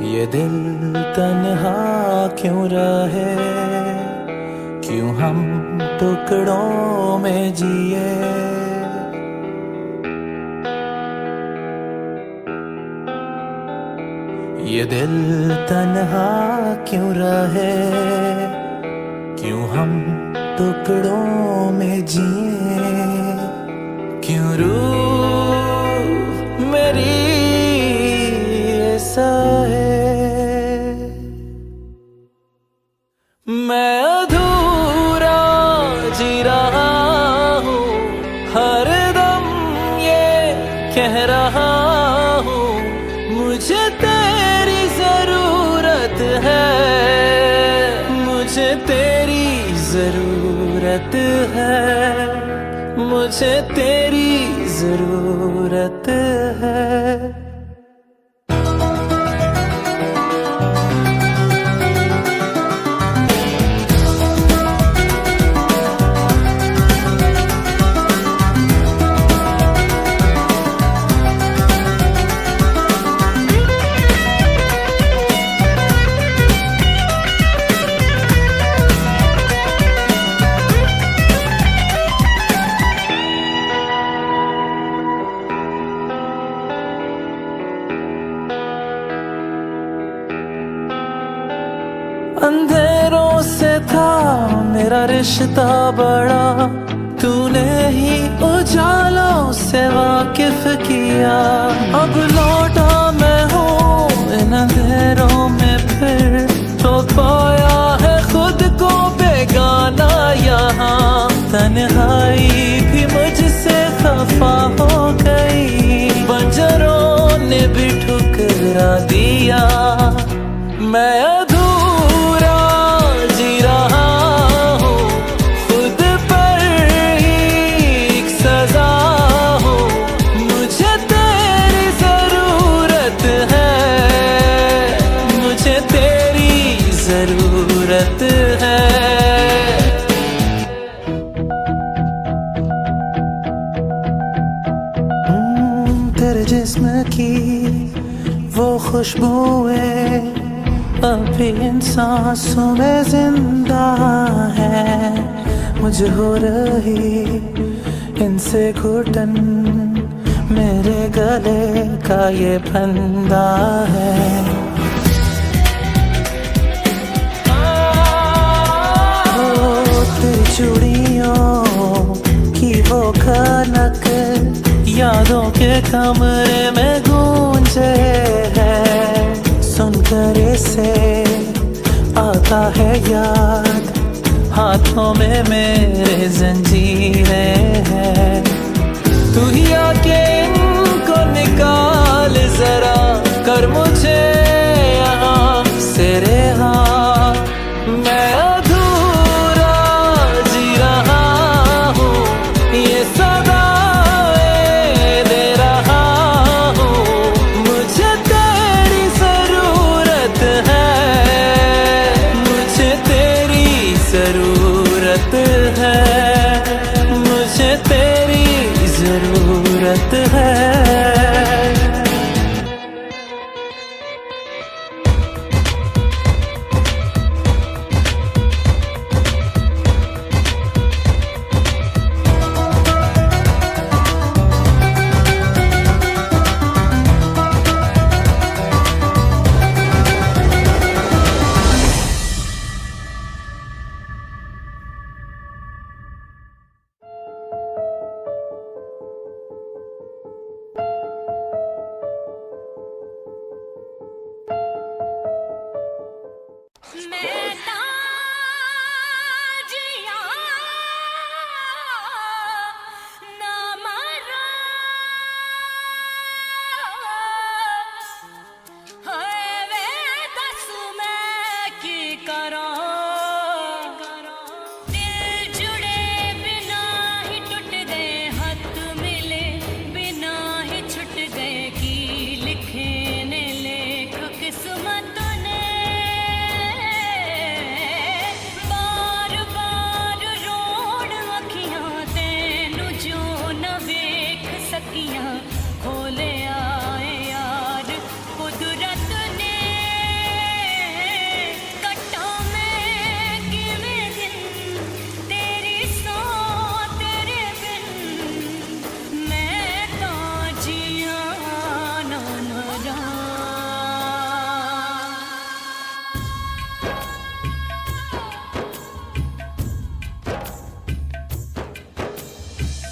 ये दिल तन्हा क्यों रहे, क्यों हम टुकड़ों में जिए। ये दिल तन्हा क्यों रहे, क्यों हम टुकड़ों में जिए। क्यों रूह मेरी ऐसा है, मैं अधूरा जी रहा हूँ, हर दम ये कह रहा हूँ, मुझे तेरी जरूरत है, मुझे तेरी जरूरत है, मुझे तेरी जरूरत है। अंधेरों से था मेरा रिश्ता बड़ा, तूने ही उजालों से वाकिफ किया। अब लौटा मैं हूँ इन अंधेरों में फिर, तो पाया है खुद को बेगाना यहाँ। तन्हाई भी मुझसे खफा हो गई, बंजरों ने भी ठुकरा दिया। मैं जरूरत है। तेरे जिस्म की वो खुशबुएं अभी इन सांसों में जिंदा है, मुझे हो रही इनसे घुटन, मेरे गले का ये फंदा है। चूड़ियों की वो खनक यादों के कमरे में गूंजे है, सुनकर इसे आता है याद, हाथों में मेरे जंजीरें हैं। तू ही आके इनको निकाल जरा, कर मुझे यहाँ से रिहा। मैं जरूरत है, मुझे तेरी जरूरत है।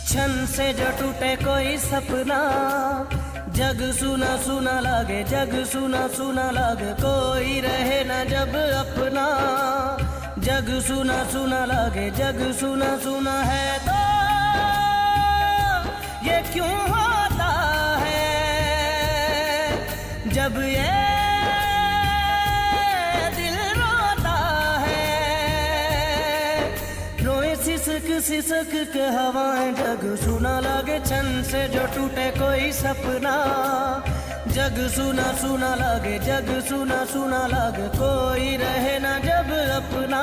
क्षण से जो टूटे कोई सपना, जग सुना सुना लागे, जग सुना सुना लागे, कोई रहे ना जब अपना। जग सुना सुना लागे, जग सुना सुना है तो ये क्यों होता है, जब ये दिल रोता है। रोए सिसक सिसक के हवाएं, जग सुना लागे, क्षण से जो टूटे कोई सपना। जग सुना सुना लागे, जग सुना सुना लागे, कोई रहे ना जब अपना।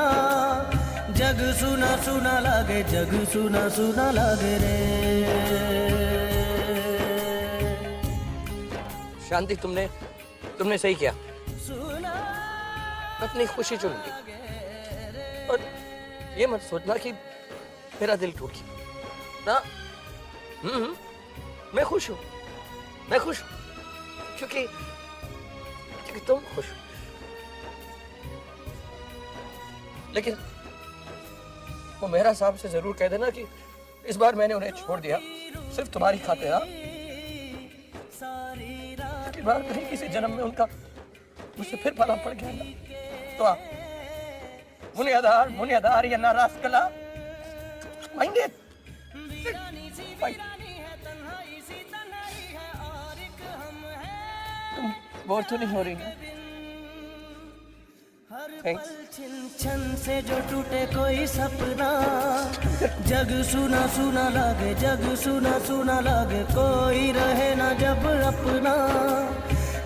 जग सुना सुना लागे, जग सुना सुना लागे रे। शांति, तुमने सही किया। अपनी खुशी चुन ली और ये मत सोचना कि मेरा दिल टूट गया ना। मैं खुश हूं, मैं खुश हूं क्योंकि तुम खुश हो। लेकिन वो मेहरा साहब से जरूर कह देना कि इस बार मैंने उन्हें छोड़ दिया सिर्फ तुम्हारी खातिर। हाँ, कि बार कहीं किसी जन्म में उनका मुझसे फिर पाला पड़ गया ना तो आप मुनियादार या नाराज कला माइंडे तुम बोर तो नहीं हो रही ना? थैंक्स। क्षण से जो टूटे कोई सपना, जग सुना सुना लागे, जग सुना सुना लागे, कोई रहे ना जब अपना।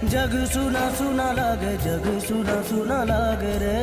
जग सुना सुना लागे, जग सुना सुना लागे रे।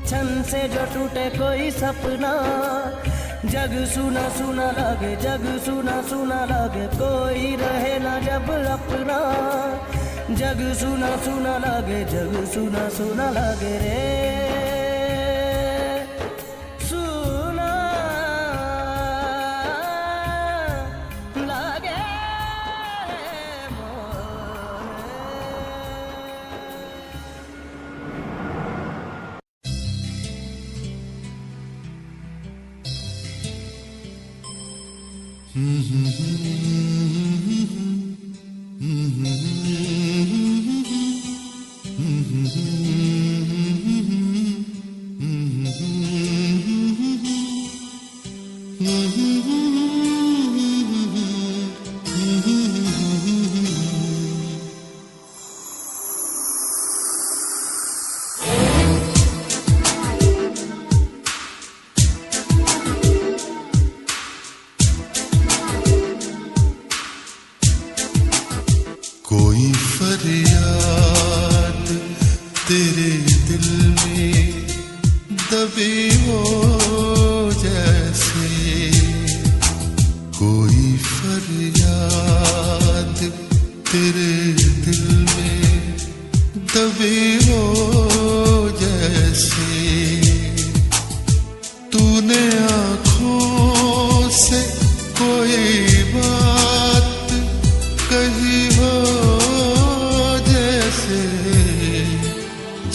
क्षण से जो टूटे कोई सपना, जग सुना सुना लागे, जग सुना सुना लागे, कोई रहे ना जब अपना। जग सुना सुना लागे, जग सुना सुना लागे रे। सुना लागे कोई फरियाद तेरे दिल में दबी हो जैसे, कोई फरियाद तेरे दिल में दबी हो जैसे। तूने आँखों से कोई बात कही हो जैसे,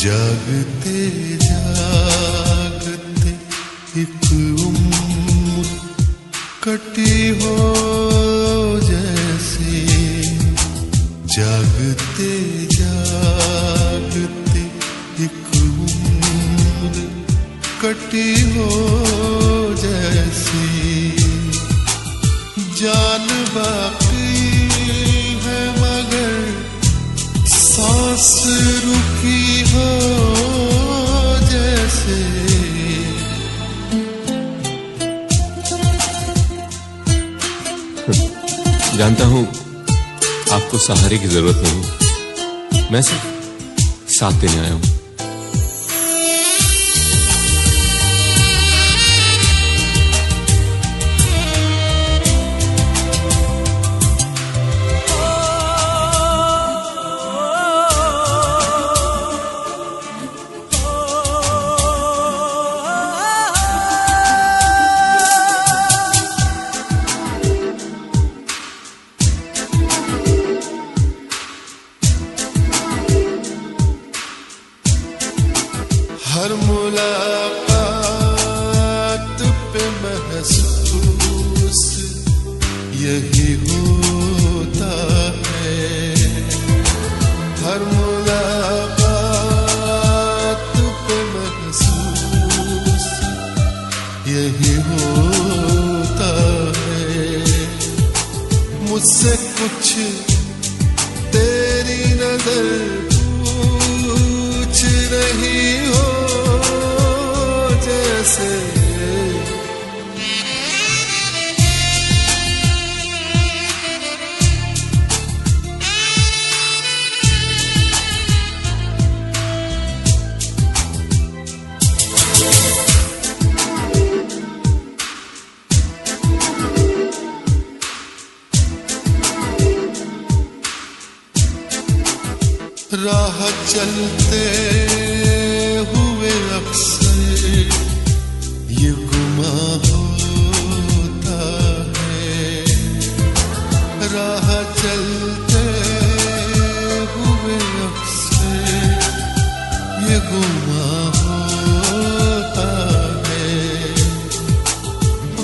जागते जागते एक उम्र कटी हो जैसे, जागते जागते एक उम्र कटी हो जैसे। जान बाकी है मगर सांस रुकी हो जैसे। जानता हूं आपको सहारे की जरूरत नहीं, मैं सिर्फ साथ देने आया हूं। यही होता है हर मुलाकात पे महसूस यही होता है मुझसे कुछ तेरी नजर पूछ रही हो जैसे राह चलते हुए अक्सर ये गुमा होता है राह चलते हुए अक्सर ये गुमा होता है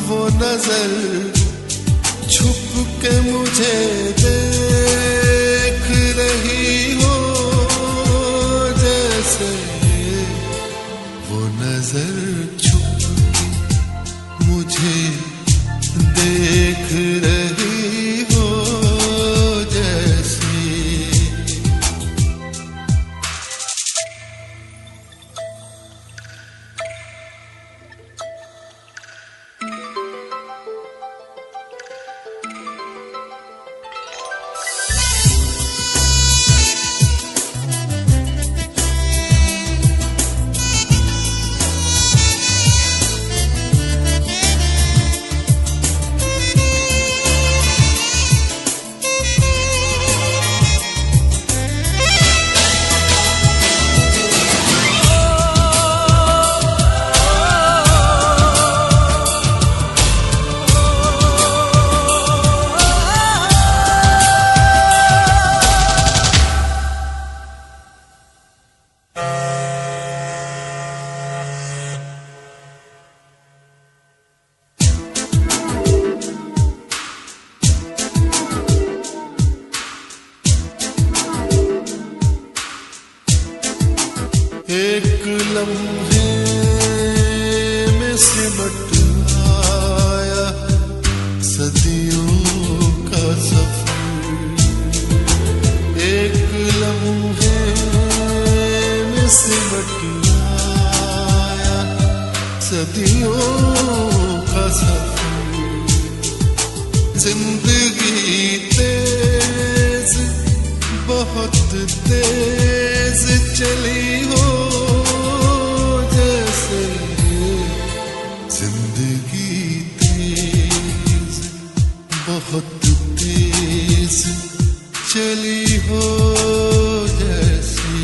वो नजर छुप के मुझे देख रही हो वो नजर छुप के मुझे देख रही हो जैसे एक लम्हे में सिमट आया सदियों का सफर एक लम्हे में सिमट आया सदियों का सफर जिंदगी तेज बहुत तेज चली हो जैसे जिंदगी तेज बहुत तेज चली हो जैसे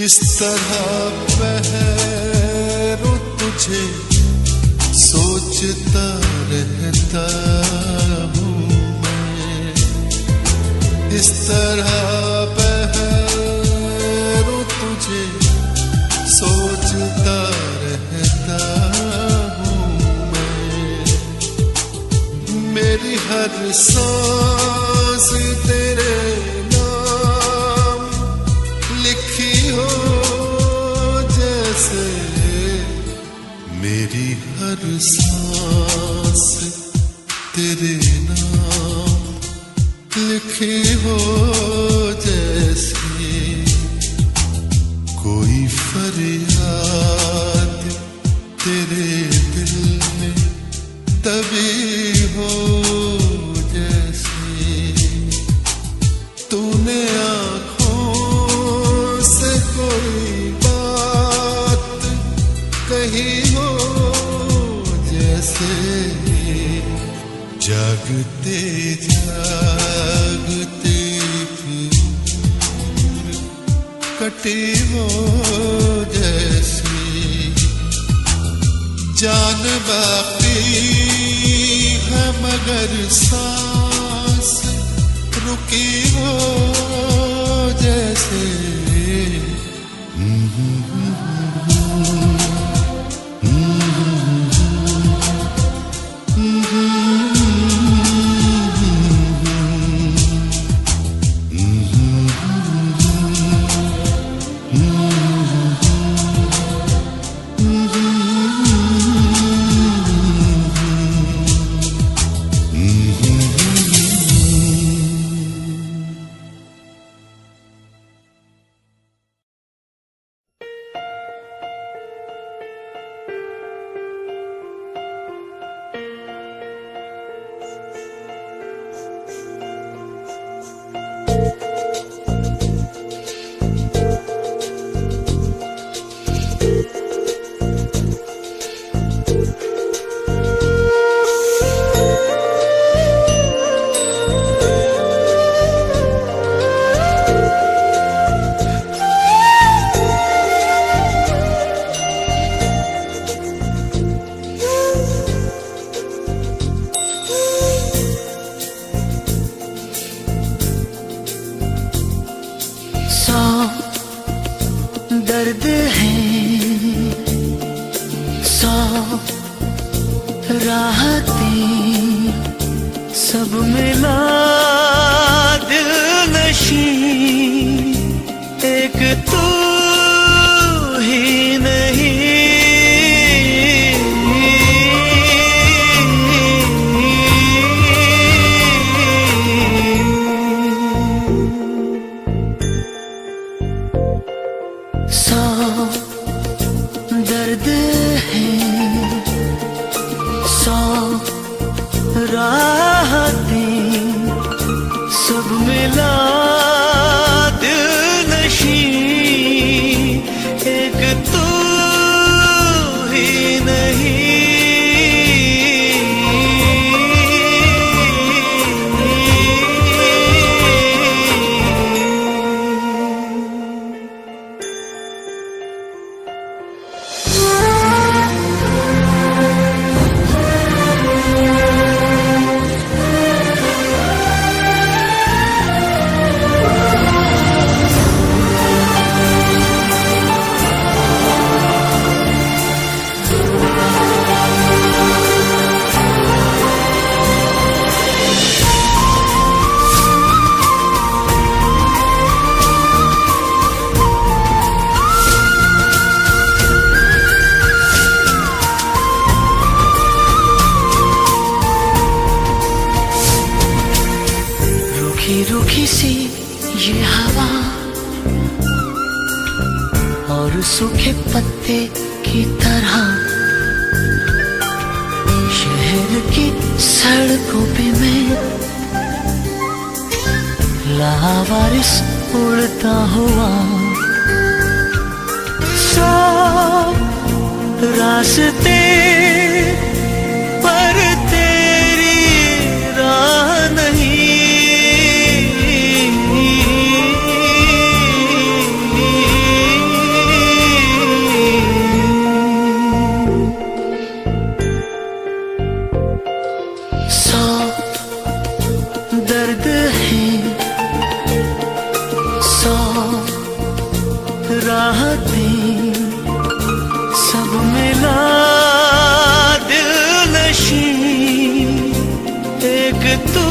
इस तरह पहरो तुझे सोचता रहता हूँ मैं इस तरह पहरो तुझे सोचता रहता हूँ मैं मेरी हर सांस तेरे नाम लिखी हो जैसे मेरी हर सांस तेरे हो जैसे तूने आँखों से कोई बात कही हो जैसे जागते जागते फिर कटी हो जैसे जान बाकी है मगर सांस रुकी हो जैसे दर्द है सौ राहतें सब मिला दिल नशी एक तू ही दर्द है सौ राहतें सब मिला दिल नशी एक तू ही नहीं रूखी सी ये हवा और सूखे पत्ते की तरह शहर की सड़कों पे मैं लावारिस उड़ता हुआ सौ रास्ते पर तेरी राह नहीं दर्द है सौ राहतें सब मिला दिल नशी एक तू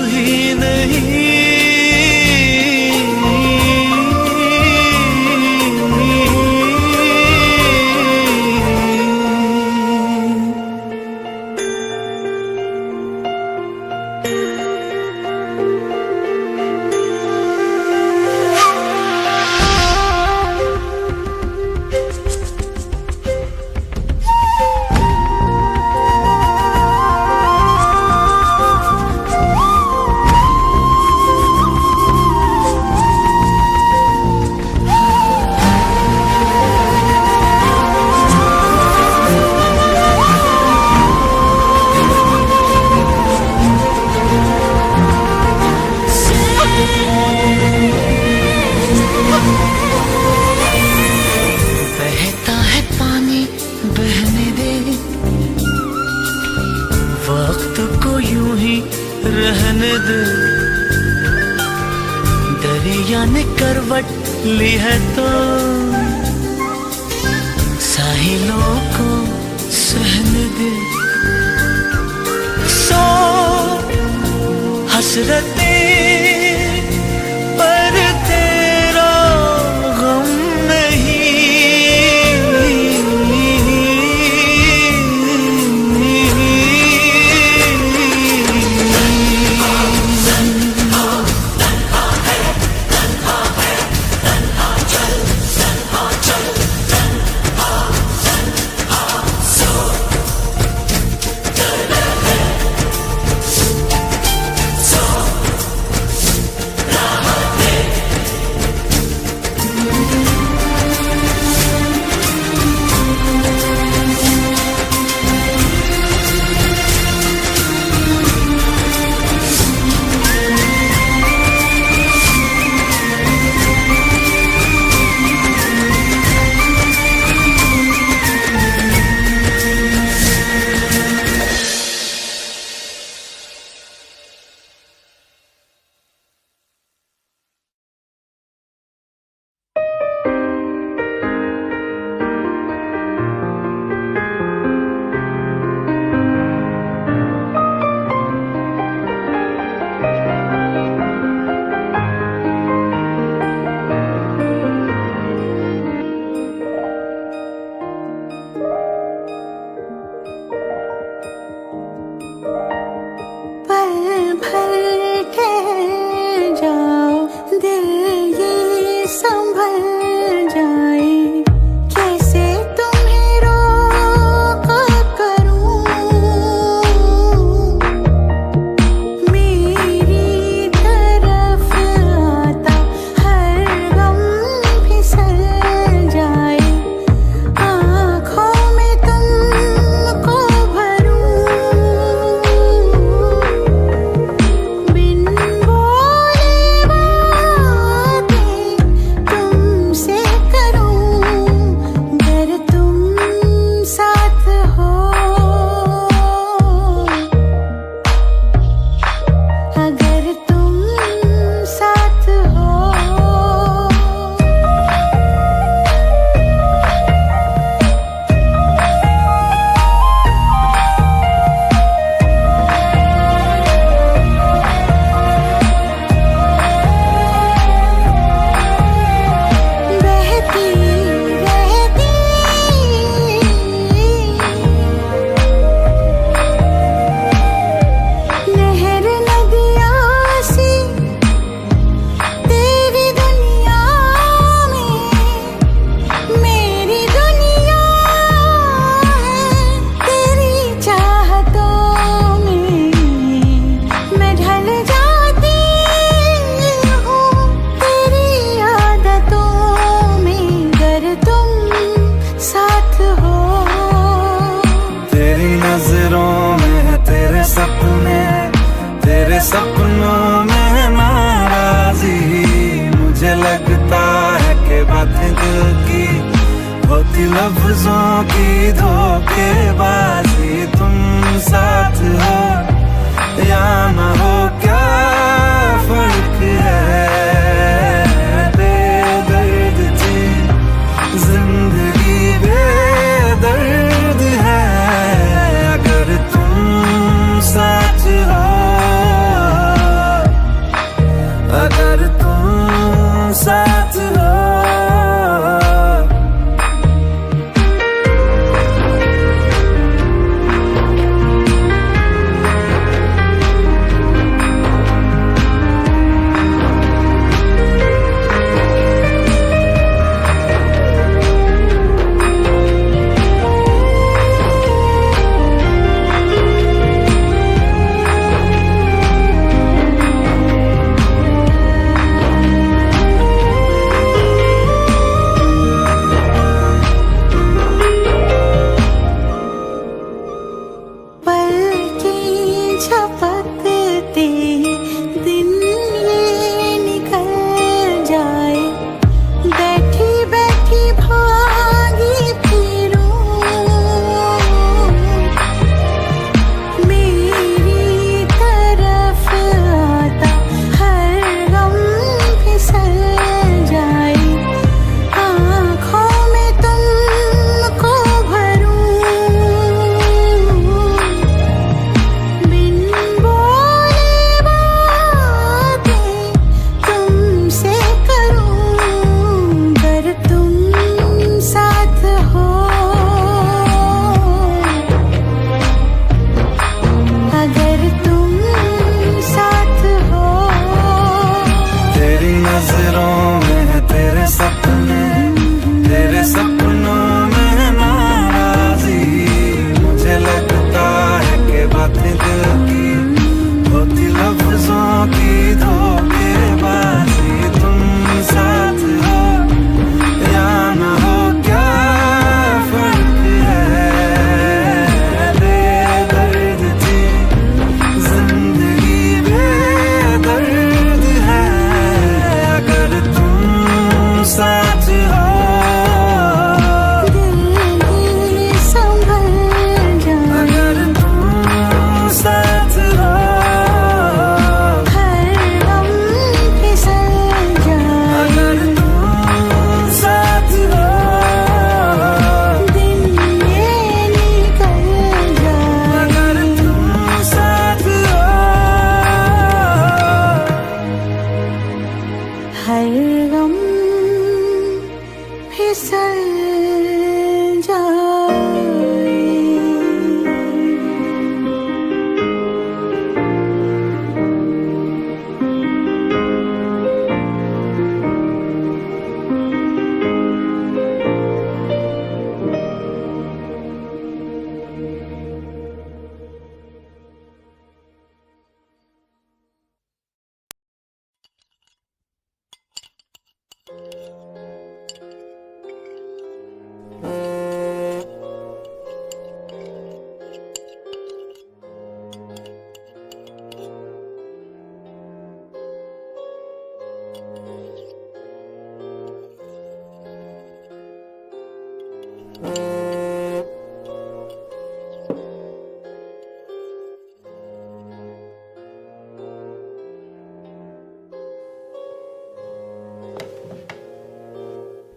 ही नहीं वक्त को यूं ही रहने दे, दरिया ने करवट ली है तो साहिलों को सहने दे। सो हसरतें पर तेरा गम नहीं, सपनों में नाराजी, मुझे लगता है कि बातें दिल की होती लफ्जों की धोखेबाजी। तुम साथ हो या ना हो क्या फर्क है, बेदर्द थी जिंदगी बेदर्द है। अगर तुम साथ हो, अगर तुम साथ हो।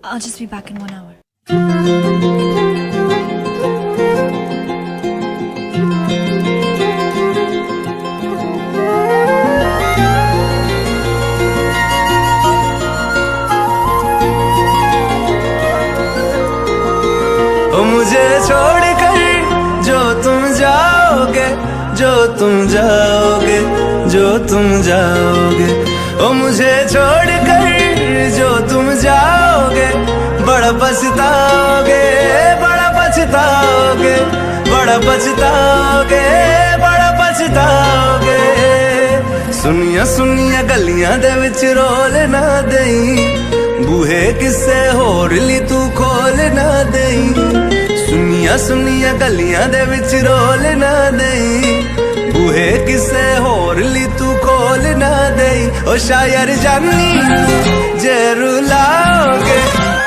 I'll just be back in 1 hour. ओ मुझे छोड़कर जो तुम जाओगे, जो तुम जाओगे, जो तुम जाओगे, ओ मुझे छोड़कर जो तुम जाओगे, बड़ा पछताओगे, बड़ा पछताओगे, बड़ा पछताओगे, बड़ा पछताओगे। सुनिया सुनिया गलियां दे विच रोल ना देई, बूहे किसे होर ली तू खोल ना देई। सुनिया सुनिया गलियां दे विच रोल ना देई, बूहे किसे होर ली तू खोल ना देई। ओ शायर जानी जे रुलाओगे,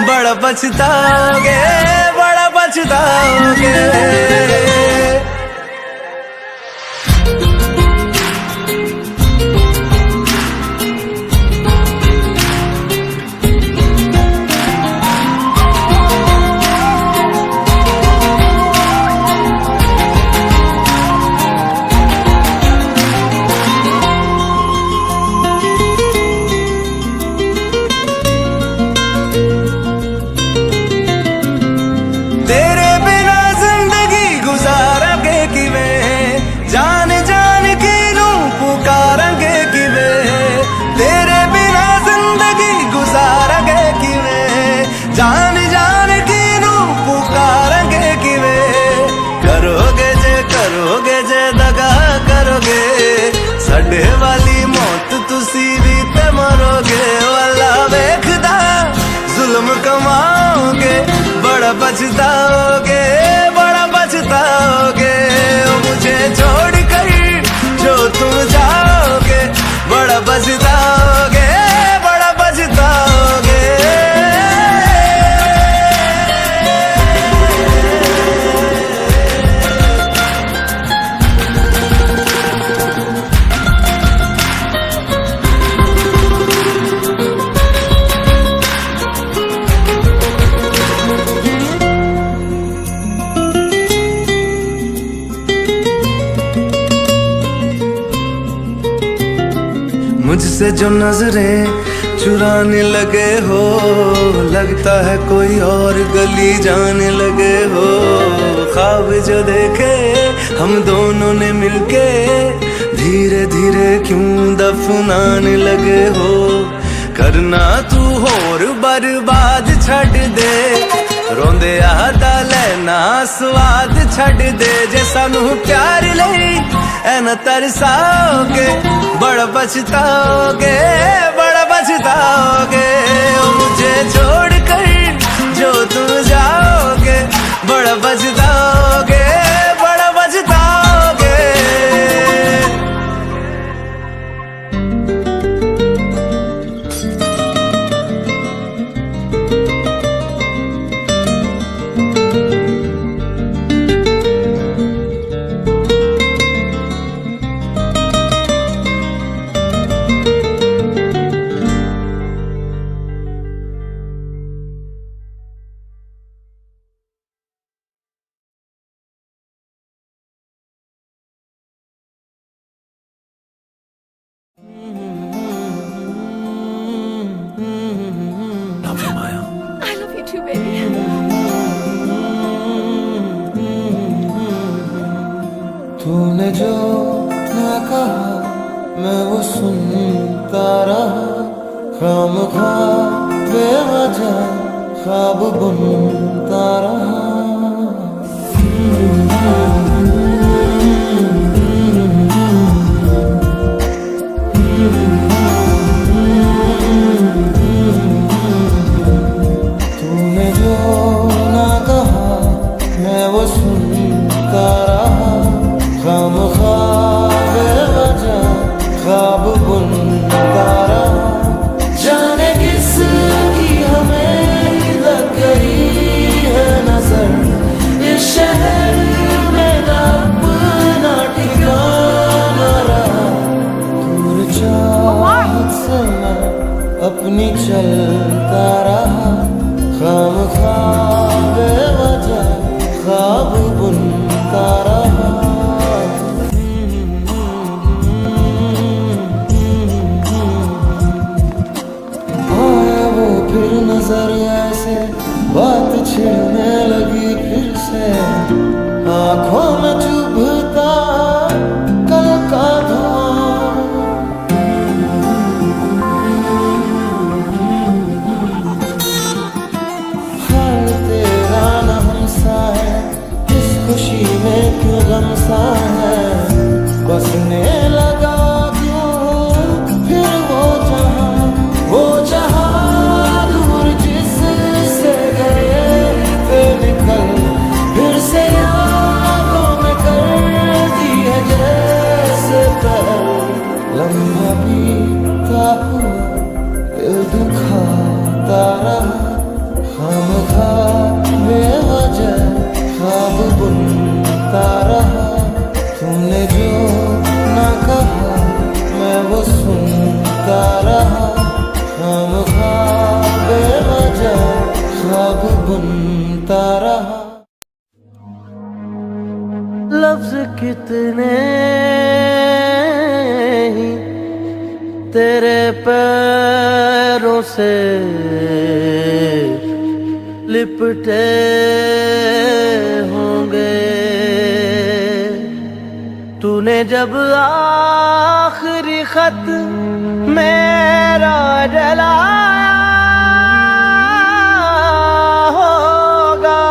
बड़ा पछताओगे, बड़ा पछताओगे। तेरे बिना जिंदगी गुजारांगे किवें, जान जान की नू पुकारांगे किवें। तेरे बिना जिंदगी गुजारांगे किवें, जान जान की नू पुकारांगे किवें। करोगे जे दगा करोगे, साडे वाली मौत तुसी भी ते मरोगे। अल्लाह वेखदा जुल्म कमाओगे, बड़ा पछताओगे, बड़ा पछताओगे। मुझे छोड़कर जो तुम जाओगे, बड़ा पछताओगे, बड़ा पछताओगे। मुझसे जो नजरें चुराने लगे हो, लगता है कोई और गली जाने लगे हो। ख्वाब जो देखे हम दोनों ने मिलके, धीरे धीरे क्यों दफनाने लगे हो। करना तू होर बर्बाद छड़ दे, रोंदे आदा लेना स्वाद छड़ दे। जे सानू प्यार लई ऐना तरसाओगे, बड़ा पछताओगे, बड़ा पछताओगे। मुझे छोड़कर जो तुम जाओगे, बड़ा पछताओगे, बड़ा पछताओगे। I love you too, baby. तूने जो ना कहा मैं वो सुनता रहा, खामखा बेवजह ख्वाब बुनता रहा। तूने जो ना कहा मैं वो सुनता रहा, खामखा बेवजह ख्वाब बुनता रहा। जाने किसकी हमें लग गई है नजर, इस शहर में अपना ठिकाना रहा। दूर चाहत से मैं अपनी चलता रहा, बसने लगा क्यों फिर वो जहां दूर जिससे गए थे निकल, फिर से यादों में कर दी है जैसे पहल। लम्हा बीता हुआ दिल दुखाता रहा, खामखा बेवजह ख्वाब बुनता रहा। तूने जो ना कहा मैं वो सुनता रहा, खामखा बेवजह ख्वाब बुनता रहा। लफ्ज कितने ही तेरे पैरों से लिपटे होंगे, तूने जब आखिरी खत मेरा जलाया होगा,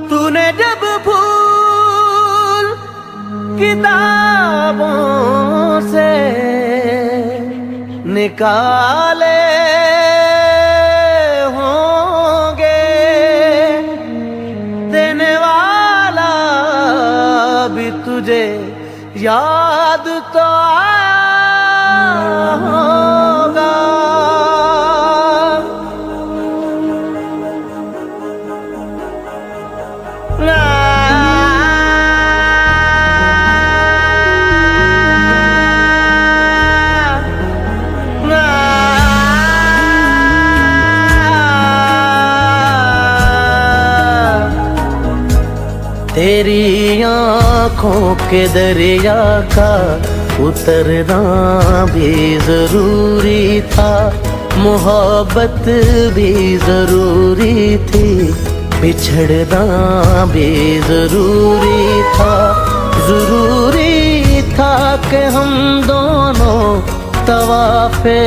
तूने जब फूल किताबों से निकाले होंगे, देने वाला भी तुझे याद तो आया होगा। तेरी आँखों के दरिया का उतरना भी जरूरी था, मोहब्बत भी जरूरी थी, बिछड़ना भी जरूरी था। जरूरी था कि हम दोनों तवाफ़े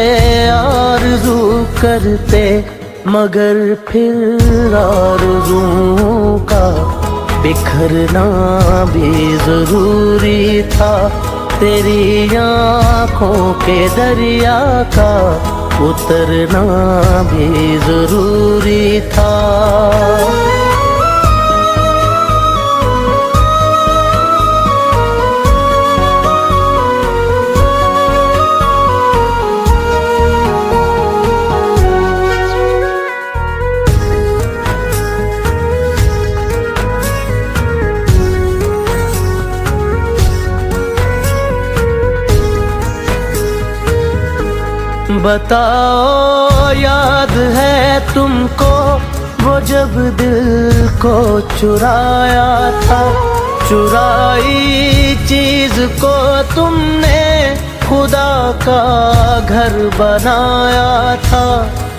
आरज़ू करते, मगर फिर आरज़ुओं का बिखरना भी जरूरी था। तेरी आँखों के दरिया का उतरना भी जरूरी था। बताओ याद है तुमको वो जब दिल को चुराया था, चुराई चीज को तुमने खुदा का घर बनाया था।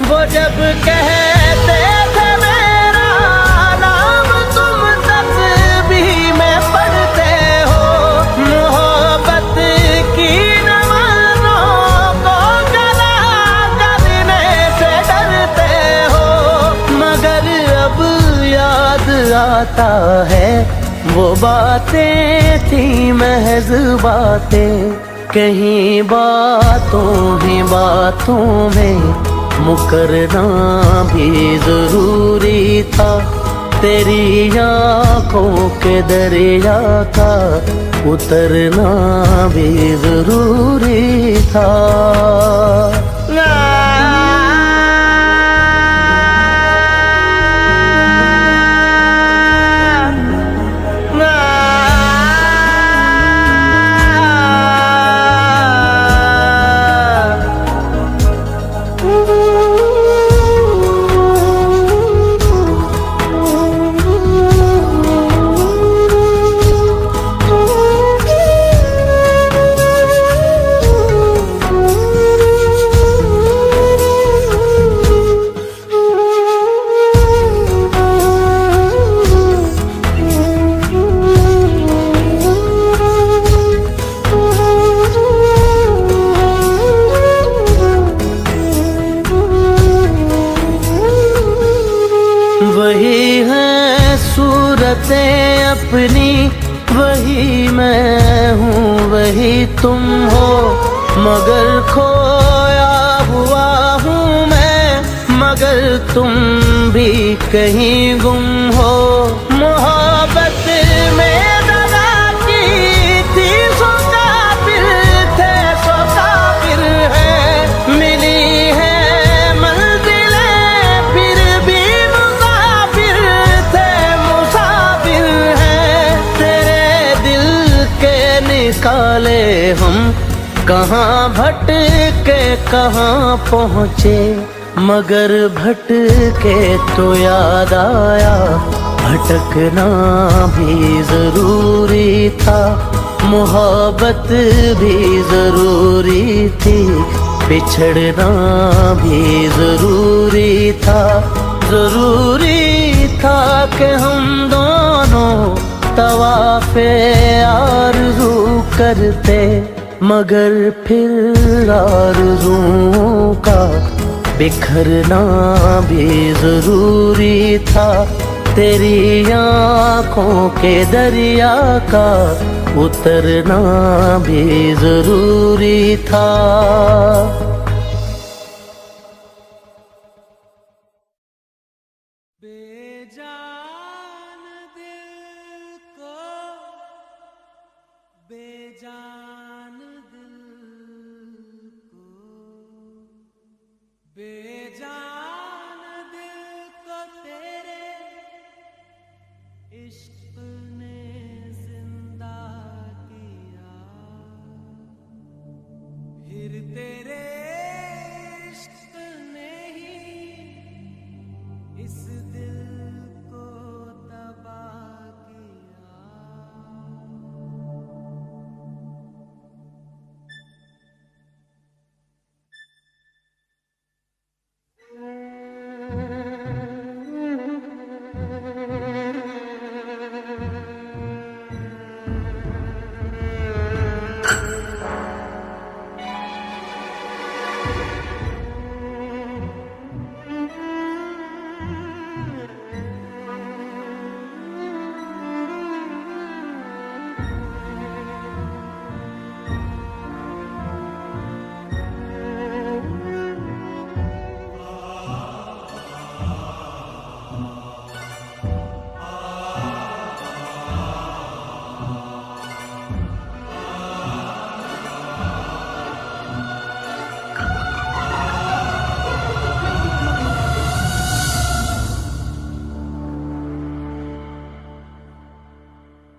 वो जब कहते थे मेरा नाम तुम तस्बीह में पढ़ते हो, मोहब्बत की आता है वो बातें थी महज बातें, कहीं बातों ही बातों में मुकरना भी जरूरी था। तेरी आँखों के दरिया का उतरना भी जरूरी था। वही मैं कहीं तुम हो, मगर खोया हुआ हूँ मैं, मगर तुम भी कहीं गुम हो। मोहब्बत में दगा की थी, सो काबिल थे, सो काबिल है। मिली है मंजिलें फिर भी मुसाफिर थे, मुसाफिर है। तेरे दिल के निकाले हम, कहाँ भटके कहाँ पहुँचे, मगर भटके तो याद आया, भटकना भी जरूरी था। मोहब्बत भी जरूरी थी, बिछड़ना भी जरूरी था। जरूरी था कि हम दोनों तवाफ़े आरज़ू करते, मगर फिर आरज़ुओं का बिखरना भी जरूरी था। तेरी आँखों के दरिया का उतरना भी जरूरी था। बेजान दिल को, बेजान दिल को, बेजान दिल को तेरे इश्क ने जिंदा किया, फिर तेरे इश्क ने ही इस दिल को तबाह किया।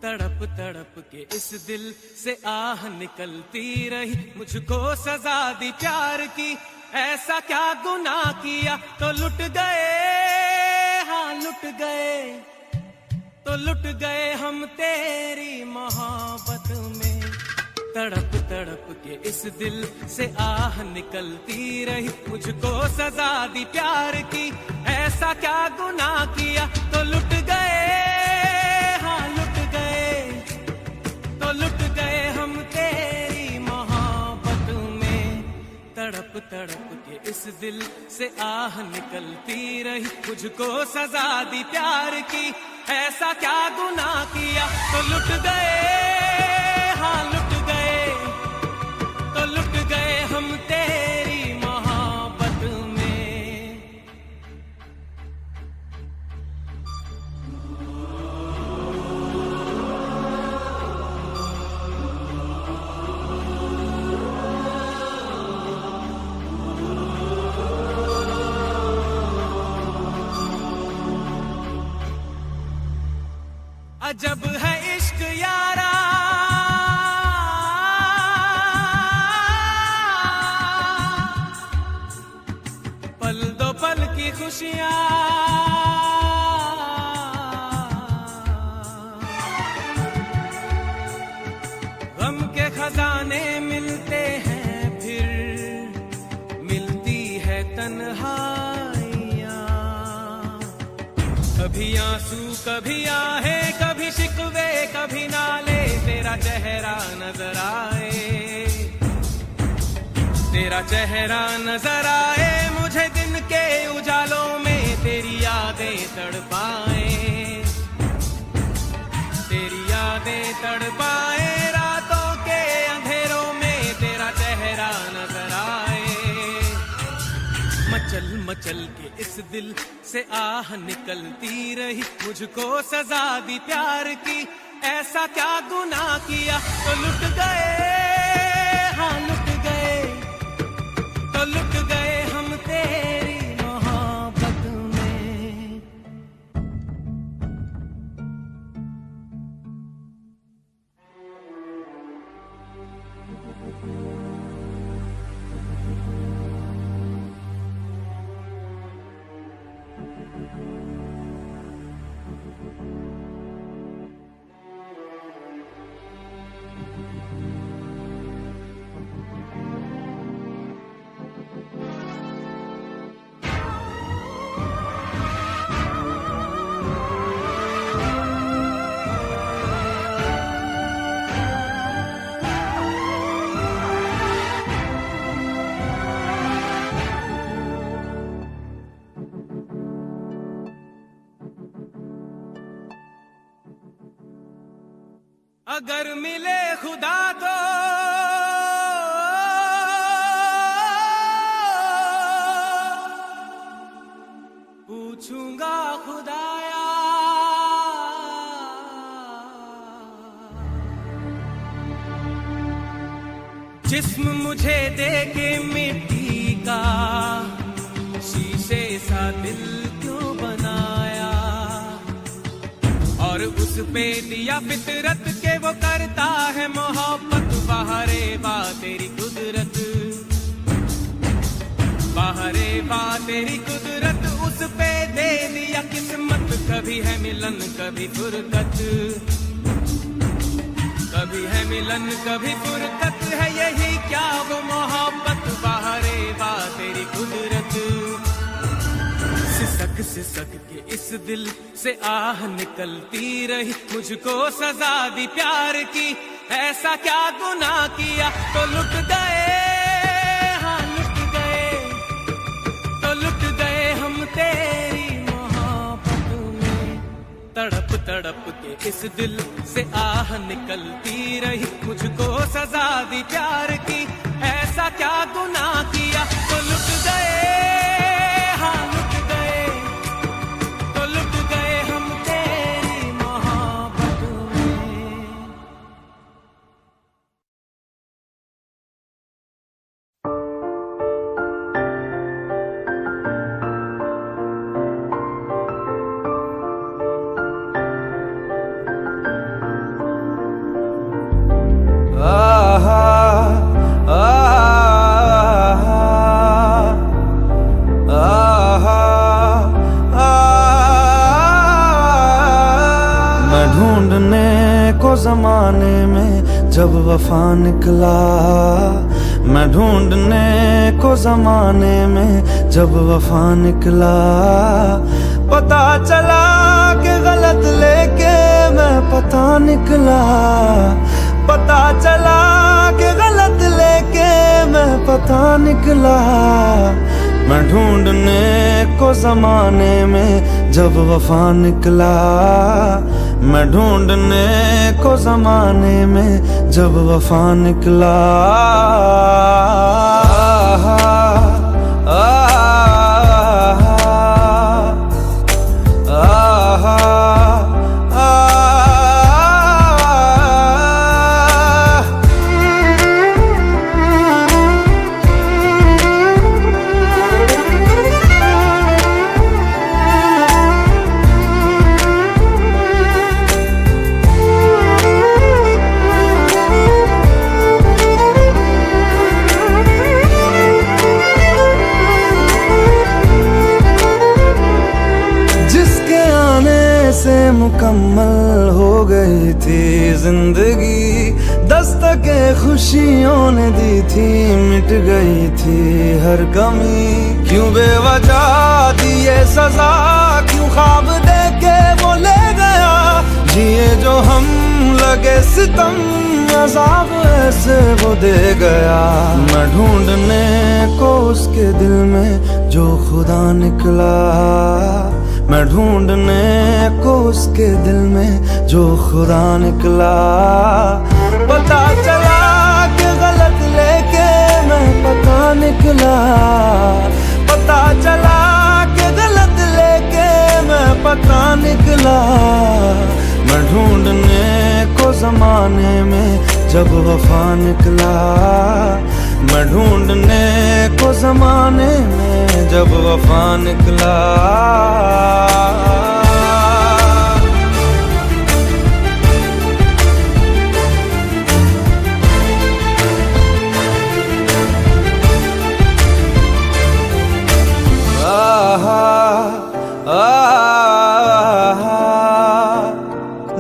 तड़प तड़प के इस दिल से आह निकलती रही, मुझको सजा दी प्यार की, ऐसा क्या गुनाह किया तो लुट गए, हाँ लुट गए, तो लुट गए हम तेरी मोहब्बत में। तड़प तड़प के इस दिल से आह निकलती रही, मुझको सजा दी प्यार की, ऐसा क्या गुनाह किया तो लुट गए, हाँ लुट गए, तो लुट गए हम तेरी मोहब्बत में। तड़प तड़प के इस दिल से आह निकलती रही, मुझको सजा दी प्यार की, ऐसा क्या गुनाह किया तो लुट गए, हाँ लुट गए, तो लुट गए हम तेरी मोहब्बत में। अजब है इश्क यारा, पल दो पल की खुशियां, गम के खजाने मिलते हैं, फिर मिलती है तन्हाइयां। कभी आंसू कभी आहे, कभी शिकवे कभी नाले, तेरा चेहरा नजर आए, तेरा चेहरा नजर आए मुझे दिन के उजालों में, तेरी यादें तड़पाए, तेरी यादें तड़पाए रातों के मचल के इस दिल से आह निकलती रही, मुझको सजा दी प्यार की, ऐसा क्या गुनाह किया तो लुट गए, हाँ लुट गए, तो लुट गए हम तेरी मोहब्बत में। अगर मिले खुदा तो पूछूंगा खुदाया, जिस्म मुझे दे के मिट्टी का, शीशे सा दिल क्यों बनाया, और उस पे दिया फितरत के वो करता है मोहब्बत, बाहरे बा तेरी कुदरत, बाहरे बा तेरी कुदरत, उस पे दे दिया किस्मत, कभी है मिलन कभी फुरकत, कभी है मिलन कभी फुरकत, है यही क्या वो मोहब्बत, बाहरे बा तेरी कुदरत। सिसक सिसक के इस दिल से आह निकलती रही, मुझको सजा दी प्यार की, ऐसा क्या गुनाह किया तो लुट गए, हाँ लुट गए, तो लुट गए हम तेरी मोहब्बत में। तड़प तड़प के इस दिल से आह निकलती रही, मुझको सजा दी प्यार की, ऐसा क्या गुनाह किया तो लुट गए, हाँ लुट गए, तो लुट गए हम तेरी मोहब्बत में। ज़माने में जब वफा निकला, मैं ढूंढने को ज़माने में जब वफा निकला, पता चला कि गलत लेके मैं पता निकला, पता चला कि गलत लेके मैं पता निकला, मैं ढूंढने को ज़माने में जब वफा निकला, मैं ढूंढने को ज़माने में जब वफा निकला। मुकम्मल हो गई थी जिंदगी, दस्तके खुशियों ने दी थी, मिट गई थी हर कमी, क्यों बेवजह दी ये सजा, क्यों ख्वाब देके वो ले गया, जिए जो हम लगे सितम, अज़ाब ऐसे वो दे गया, मैं ढूंढने को उसके दिल में जो खुदा निकला, मैं ढूंढने को उसके दिल में जो खुदा निकला, पता चला कि गलत लेके मैं पता निकला, पता चला पता निकला। मैं ढूंढने को जमाने में जब वफा निकला। मैं ढूंढने को जमाने में जब वफा निकला।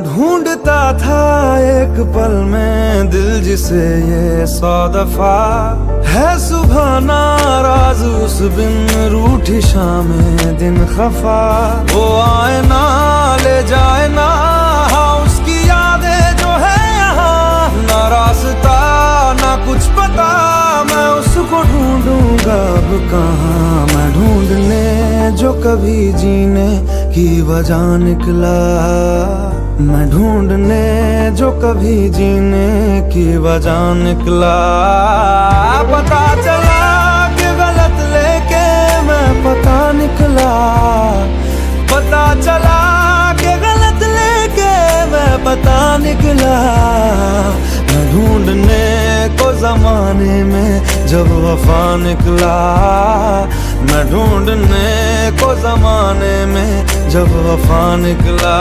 ढूंढता था एक पल में दिल जिसे ये 100 दफा। है सुबह नाराज उस बिन रूठी शामें दिन खफा। वो आए ना ले जाए ना उसकी यादें जो है यहाँ। ना रास्ता ना कुछ पता मैं उसको ढूंढूंगा अब कहाँ। मैं ढूंढने जो कभी जीने की वजह निकला। मैं ढूंढने जो कभी जीने की वजह निकला। पता चला कि गलत लेके मैं पता निकला। पता चला कि गलत लेके मैं पता निकला। मैं ढूंढने को जमाने में जब वफा निकला। मैं ढूंढने को जमाने में जब वफा निकला।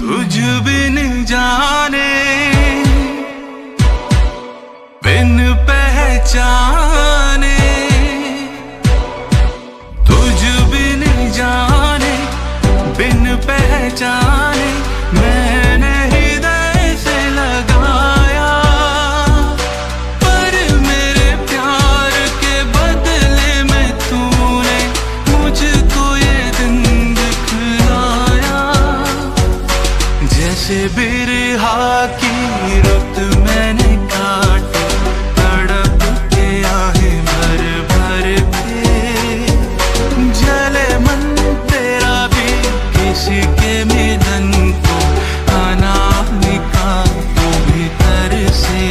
तुझ बिन जाने बिन पहचाने। तुझ बिन जाने बिन पहचाने मैंने हृदय से लगाया। पर मेरे प्यार के बदले में तूने मुझको ये दिन दिखलाया। जैसे बिरहा की रुत मैंने काटी तड़प के आहे भर भर के। जले मन तेरा भी किसी के मिलन को अनामिका को भीतर से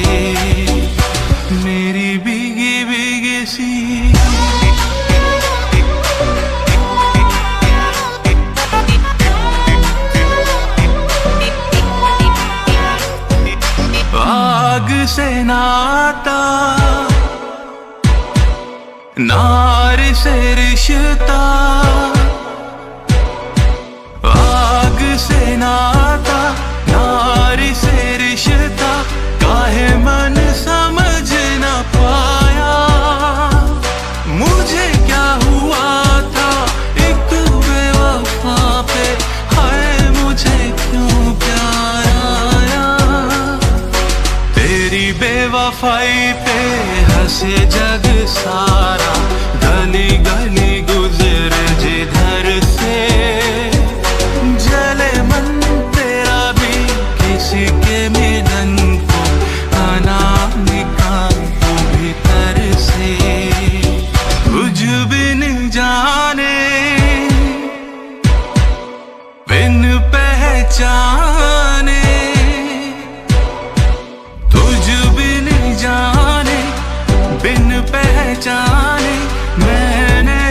मेरी भीगी भीगी सी। आग से नाता नार से रिश्ता। आग से नाता नार से रिश्ता। काहे मन समझ न पाया। मुझे क्या हुआ था एक बेवफा पे। हाय मुझे क्यों प्यार आया। तेरी बेवफाई पे हंसे जग सारा। गली गली गुजर जिधर से। जले मन तेरा भी किसी के मिलन को अनामिका को भीतर से। तुझ बिन जाने बिन पहचाने। तुझ बिन जाने बिन पहचाने मैंने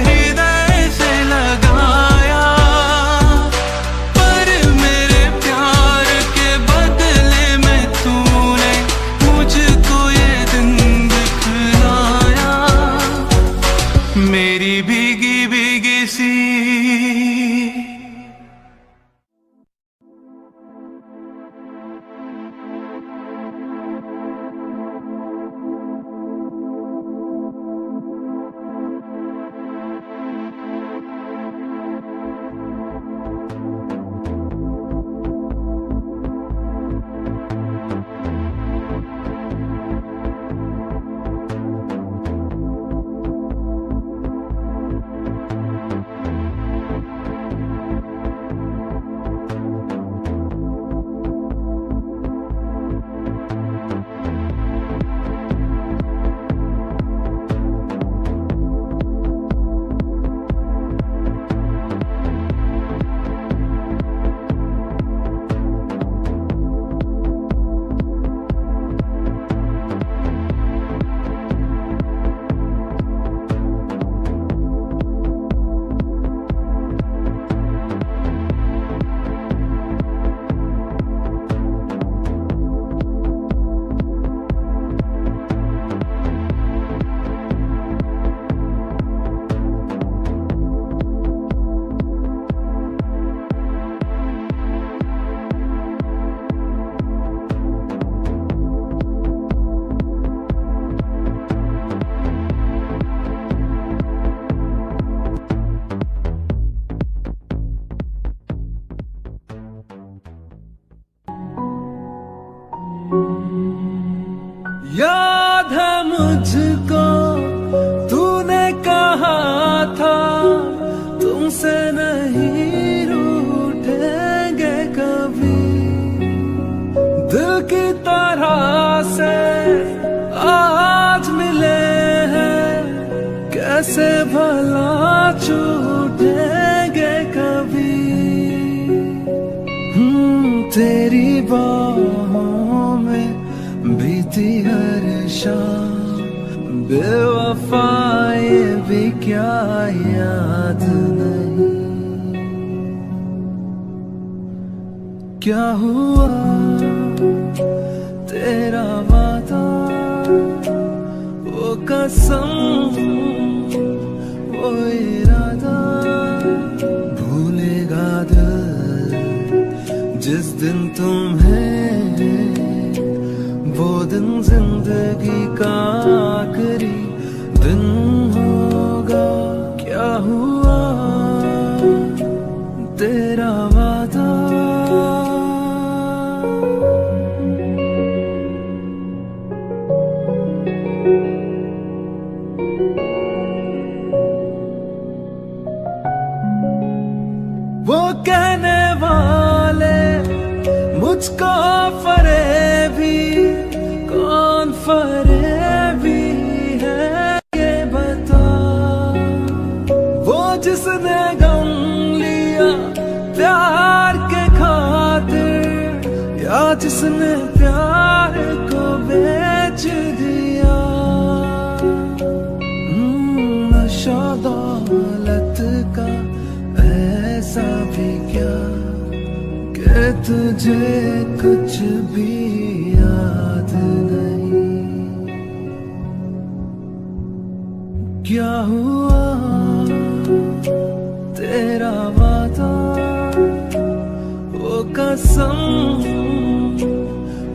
मुझको तूने कहा था तुमसे नहीं रूठेंगे कभी, दिल की तरह से आज मिले हैं, कैसे भला छूटेंगे कभी। तेरी बाहों में बीती हर शाम, बेवफाई भी क्या याद नहीं। क्या हुआ तेरा वादा, वो कसम वो इरादा, भूलेगा दिल जिस दिन तुम्हें, वो दिन जिंदगी का आखिरी दिन होगा। क्या हुआ तेरा वादा, वो कहने वाले मुझको फरेबी, कौन फरेबी है ये बता। वो जिसने गम लिया प्यार के खातिर, या जिसने प्यार को बेच दिया। नशा दौलत का ऐसा भी क्या कि तुझे कुछ भी याद नहीं। क्या हुआ तेरा वादा, वो कसम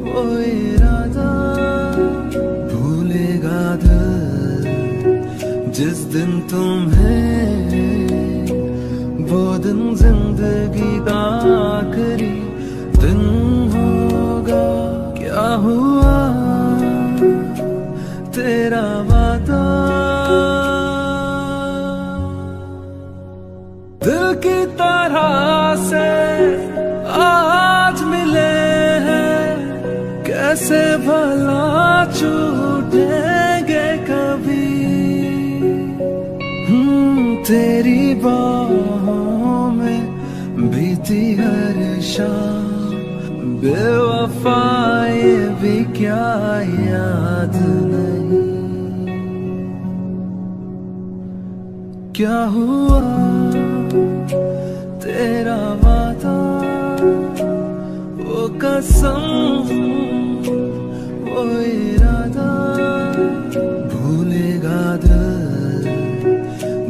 वो इरादा, भूलेगा दिल जिस दिन तुम्हें, वो दिन जिंदगी का आखिरी दिन होगा। क्या हुआ तेरा वादा, दिल की तरह से आज मिले हैं, कैसे भला छूटेंगे कभी। तेरी बाहों में बीती हर शाम, बेवफाई भी क्या याद नहीं। क्या हुआ तेरा वादा, वो कसम वो इरादा, भूलेगा दिल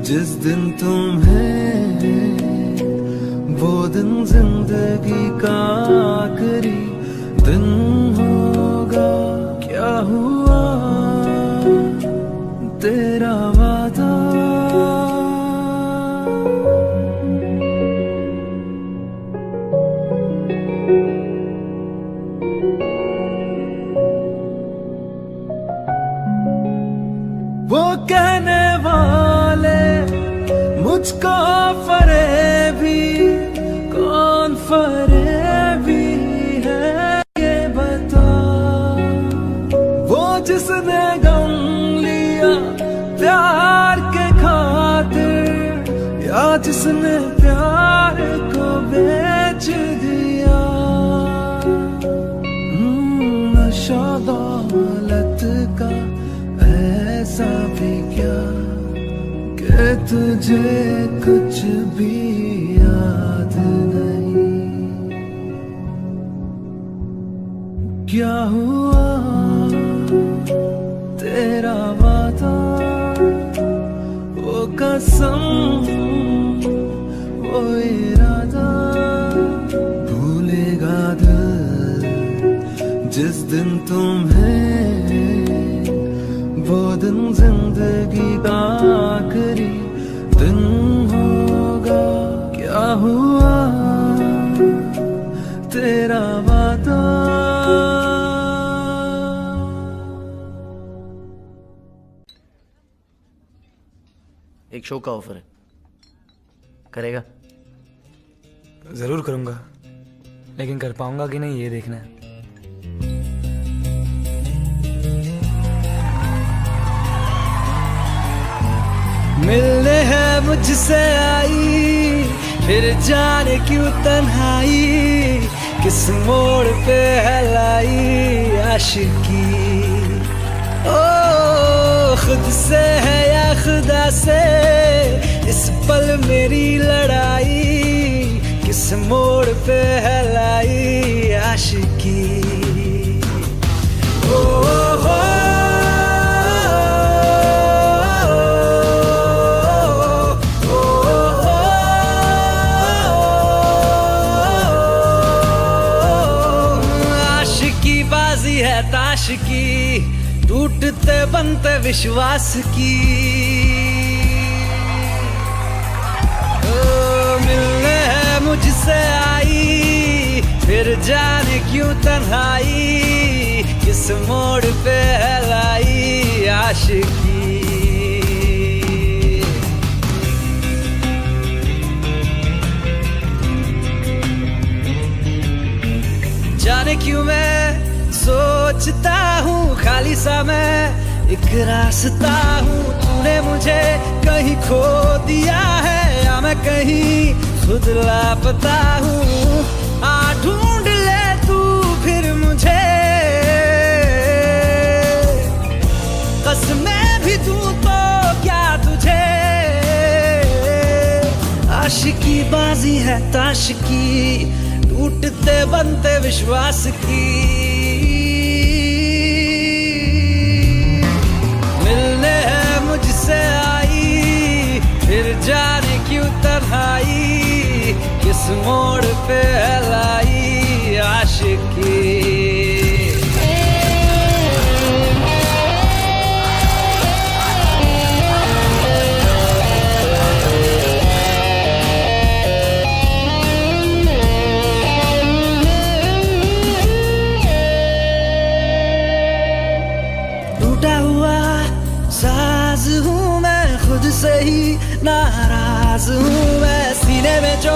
जिस दिन तुम्हें, वो दिन जिंदगी का आखिरी दिन होगा। क्या हुआ तेरा वादा, वो कहने वाले मुझको फरेबी, कौन फरेबी है ये बता। वो जिसने गम लिया प्यार के खातिर, या जिसने प्यार को बेच दिया। नशा दौलत का ऐसा भी क्या कि तुझे कुछ भी याद नहीं। क्या हुआ तेरा वादा, वो कसम वो इरादा, भूलेगा दिल जिस दिन तुम्हें, वो दिन जिंदगी का आखिरी दिन होगा। क्या हुआ तेरा वादा, एक शो का ऑफर है, करेगा? जरूर करूंगा, लेकिन कर पाऊंगा कि नहीं ये देखना है। मिलने है मुझसे आई, फिर जाने क्यों तन्हाई, किस मोड़ पे है लाई आशिकी। ओ खुद से है या खुदा से, इस पल मेरी लड़ाई, किस मोड़ पे है लाई आशिकी। ओ है ताश की, टूटते बनते विश्वास की। मिलने है मुझसे आई, फिर जाने क्यों तन्हाई, किस मोड़ पे है लाई आशिकी। जाने क्यों मैं सोचता हूँ खाली सा मैं एक रास्ता हूँ, तूने मुझे कहीं खो दिया है या मैं कहीं खुद लापता हूँ। आ ढूंढ ले तू फिर मुझे, कसमें भी दूँ तो क्या तुझे। आशिकी बाजी है ताश की, टूटते बनते विश्वास की। मिलने है मुझसे आई, फिर जाने क्यों तन्हाई, किस मोड़ पे है लाई आशिकी। साज हूँ मैं खुद से ही नाराज हूँ मैं, सीने में जो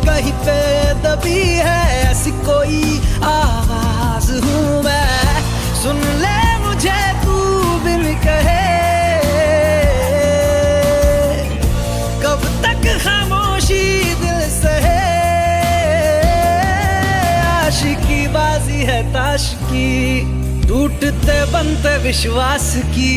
कहीं पे दबी है ऐसी कोई आवाज हूँ मैं। सुन ले मुझे तू बिन कहे, कब तक खामोशी दिल सहे। आशिकी बाजी है ताश की, टूटते बनते विश्वास की।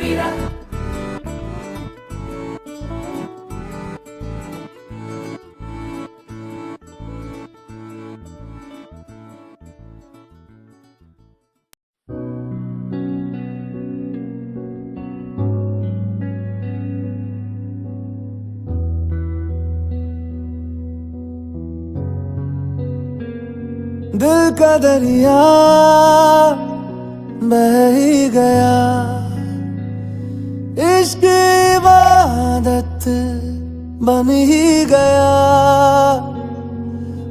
मेरा। दिल का दरिया बह ही गया, इश्क इबादत बन ही गया।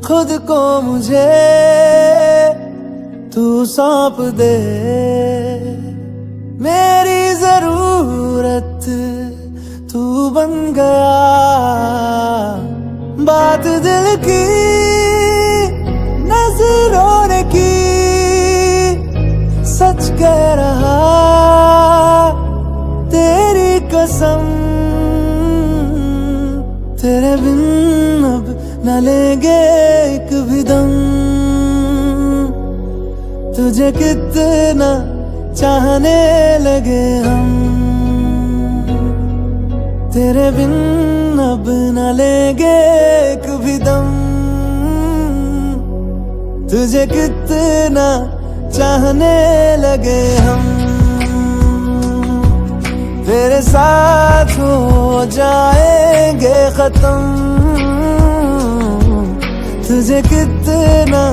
खुद को मुझे तू सौंप दे, मेरी जरूरत तू बन गया। बात दिल की नजरों ने की, सच कह रहा तेरी कसम। तेरे बिन अब न लेंगे एक भी दम, तुझे कितना चाहने लगे हम। तेरे बिन अब न लेंगे एक भी दम, तुझे कितना चाहने लगे हम। तेरे साथ हो जाएंगे खत्म, तुझे कितना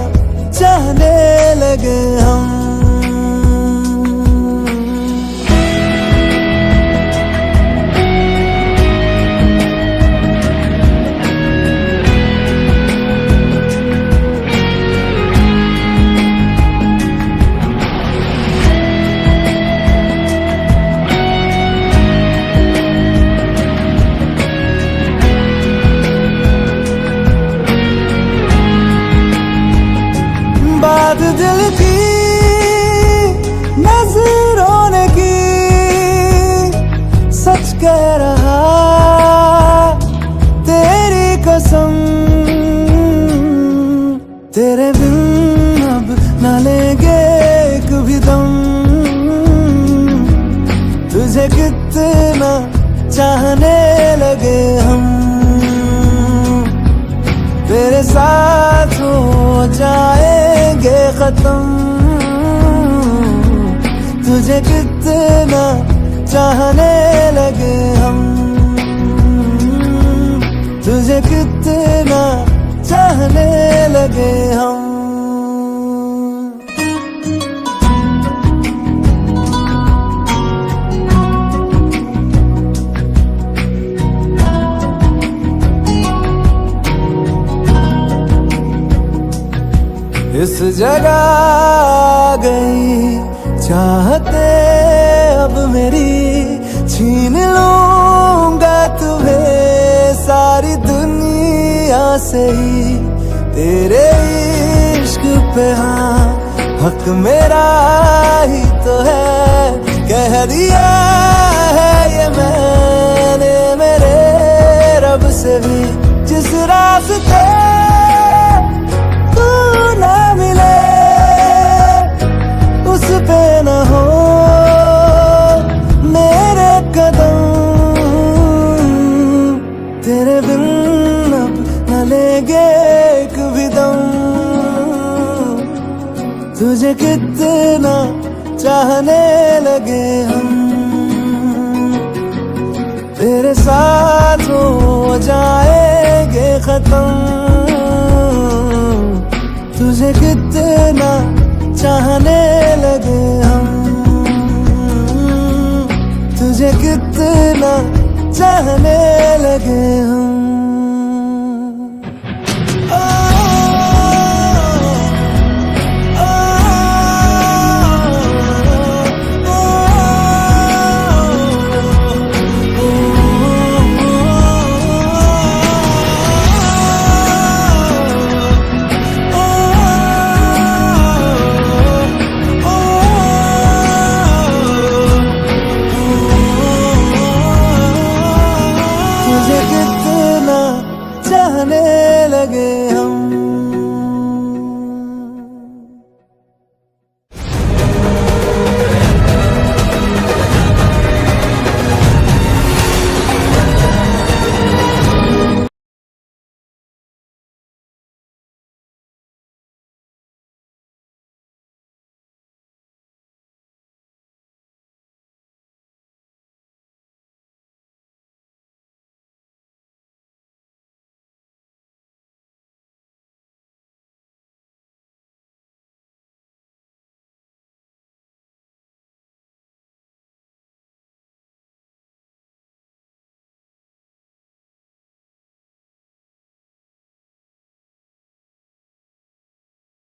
चाहने लगे हम। बात दिल की नजरों ने की, सच कह रहा तेरी कसम। तेरे बिन अब न लेंगे एक भी दम, तुझे कितना चाहने लगे हम। तेरे साथ हो जाएंगे खत्म, तुझे कितना चाहने लगे हम। तुझे कितना चाहने लगे हम। इस जगह गई चाहते अब मेरी, छीन लूंगा तुम्हें सारी दुनिया से ही। तेरे इश्क पे हाँ हक मेरा ही तो है, कह दिया है ये मैंने मेरे रब से भी। जिस रास्ते ना मिले उस पे न हो मेरे कदम। तेरे बिन अब न लेंगे एक भी दम, तुझे कितना चाहने लगे हम। तेरे साथ हो जाएंगे खत्म, तुझे कितना चाहने लगे हम। तुझे कितना चाहने लगे हम।